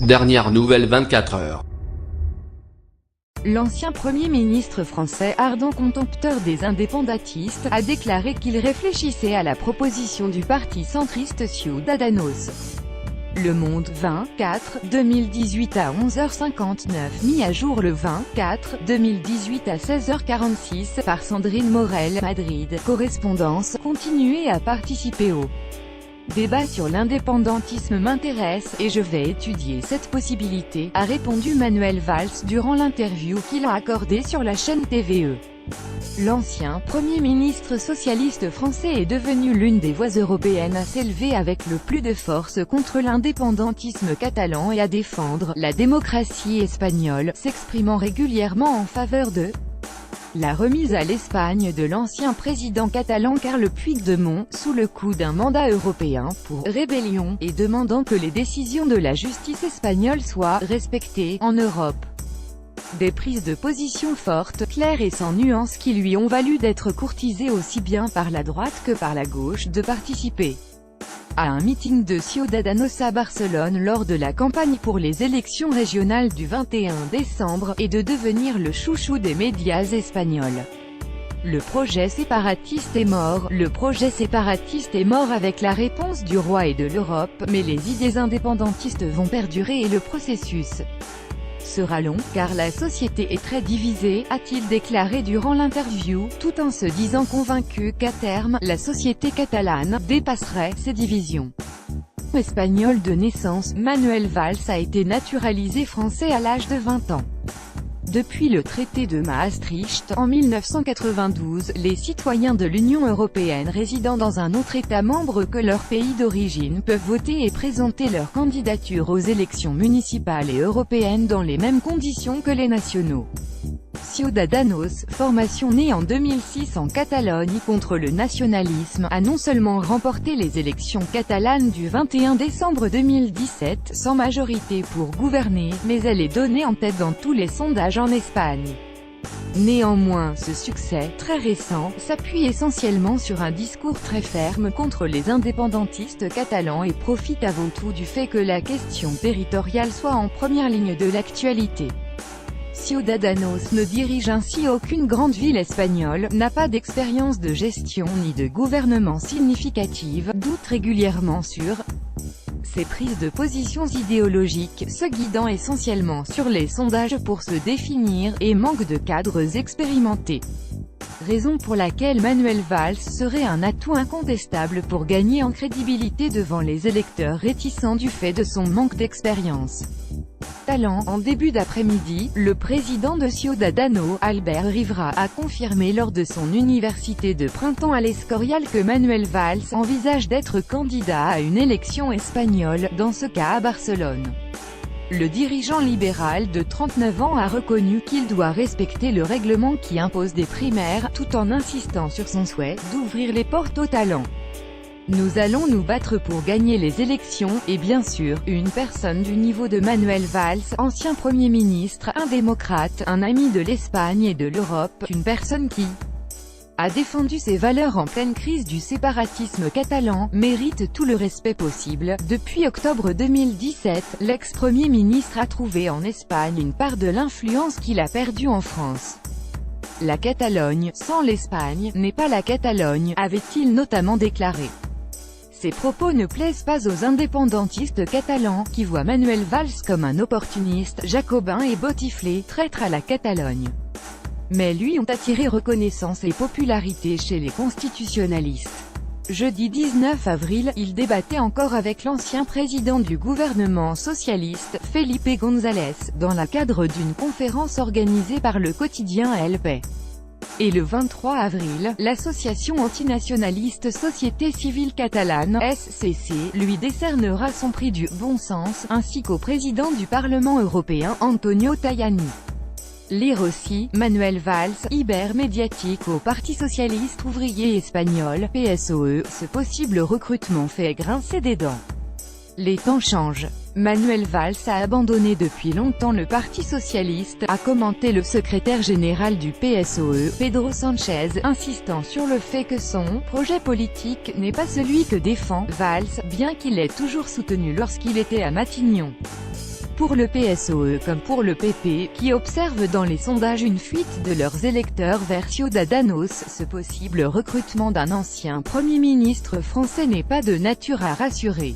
Dernière nouvelle 24 heures. L'ancien Premier ministre français, ardent contempteur des indépendantistes, a déclaré qu'il réfléchissait à la proposition du parti centriste Ciudadanos. Le Monde, 24/2018 à 11h59, mis à jour le 24/2018 à 16h46 par Sandrine Morel, Madrid. Correspondance, continuez à participer au débat sur l'indépendantisme m'intéresse, et je vais étudier cette possibilité, a répondu Manuel Valls durant l'interview qu'il a accordée sur la chaîne TVE. L'ancien Premier ministre socialiste français est devenu l'une des voix européennes à s'élever avec le plus de force contre l'indépendantisme catalan et à défendre la démocratie espagnole, s'exprimant régulièrement en faveur de la remise à l'Espagne de l'ancien président catalan Carles Puigdemont, sous le coup d'un mandat européen pour rébellion, et demandant que les décisions de la justice espagnole soient respectées en Europe. Des prises de position fortes, claires et sans nuance qui lui ont valu d'être courtisé aussi bien par la droite que par la gauche de participer à un meeting de Ciudadanos à Barcelone lors de la campagne pour les élections régionales du 21 décembre, et de devenir le chouchou des médias espagnols. Le projet séparatiste est mort. Le projet séparatiste est mort avec la réponse du roi et de l'Europe, mais les idées indépendantistes vont perdurer et le processus sera long, car la société est très divisée, a-t-il déclaré durant l'interview, tout en se disant convaincu qu'à terme, la société catalane dépasserait ces divisions. Espagnol de naissance, Manuel Valls a été naturalisé français à l'âge de 20 ans. Depuis le traité de Maastricht, en 1992, les citoyens de l'Union européenne résidant dans un autre État membre que leur pays d'origine peuvent voter et présenter leur candidature aux élections municipales et européennes dans les mêmes conditions que les nationaux. Ciudadanos, formation née en 2006 en Catalogne contre le nationalisme, a non seulement remporté les élections catalanes du 21 décembre 2017 sans majorité pour gouverner, mais elle est donnée en tête dans tous les sondages en Espagne. Néanmoins, ce succès, très récent, s'appuie essentiellement sur un discours très ferme contre les indépendantistes catalans et profite avant tout du fait que la question territoriale soit en première ligne de l'actualité. Ciudadanos ne dirige ainsi aucune grande ville espagnole, n'a pas d'expérience de gestion ni de gouvernement significative, doute régulièrement sur ses prises de positions idéologiques, se guidant essentiellement sur les sondages pour se définir, et manque de cadres expérimentés. Raison pour laquelle Manuel Valls serait un atout incontestable pour gagner en crédibilité devant les électeurs réticents du fait de son manque d'expérience. Talent. En début d'après-midi, le président de Ciudadanos, Albert Rivera, a confirmé lors de son université de printemps à l'Escorial que Manuel Valls envisage d'être candidat à une élection espagnole, dans ce cas à Barcelone. Le dirigeant libéral de 39 ans a reconnu qu'il doit respecter le règlement qui impose des primaires, tout en insistant sur son souhait d'ouvrir les portes aux talents. Nous allons nous battre pour gagner les élections, et bien sûr, une personne du niveau de Manuel Valls, ancien Premier ministre, un démocrate, un ami de l'Espagne et de l'Europe, une personne qui a défendu ses valeurs en pleine crise du séparatisme catalan, mérite tout le respect possible. Depuis octobre 2017, l'ex-premier ministre a trouvé en Espagne une part de l'influence qu'il a perdue en France. La Catalogne, sans l'Espagne, n'est pas la Catalogne, avait-il notamment déclaré. Ces propos ne plaisent pas aux indépendantistes catalans, qui voient Manuel Valls comme un opportuniste, jacobin et botiflé, traître à la Catalogne. Mais lui ont attiré reconnaissance et popularité chez les constitutionnalistes. Jeudi 19 avril, il débattait encore avec l'ancien président du gouvernement socialiste, Felipe González, dans le cadre d'une conférence organisée par le quotidien El País. Et le 23 avril, l'association antinationaliste Société Civile Catalane, SCC, lui décernera son prix du bon sens, ainsi qu'au président du Parlement européen, Antonio Tajani. Lire aussi, Manuel Valls, hyper-médiatique au Parti socialiste ouvrier espagnol, PSOE, ce possible recrutement fait grincer des dents. Les temps changent. Manuel Valls a abandonné depuis longtemps le Parti socialiste, a commenté le secrétaire général du PSOE, Pedro Sánchez, insistant sur le fait que son projet politique n'est pas celui que défend Valls, bien qu'il l'ait toujours soutenu lorsqu'il était à Matignon. pour le PSOE comme pour le PP, qui observent dans les sondages une fuite de leurs électeurs vers Ciudadanos. Ce possible recrutement d'un ancien Premier ministre français n'est pas de nature à rassurer.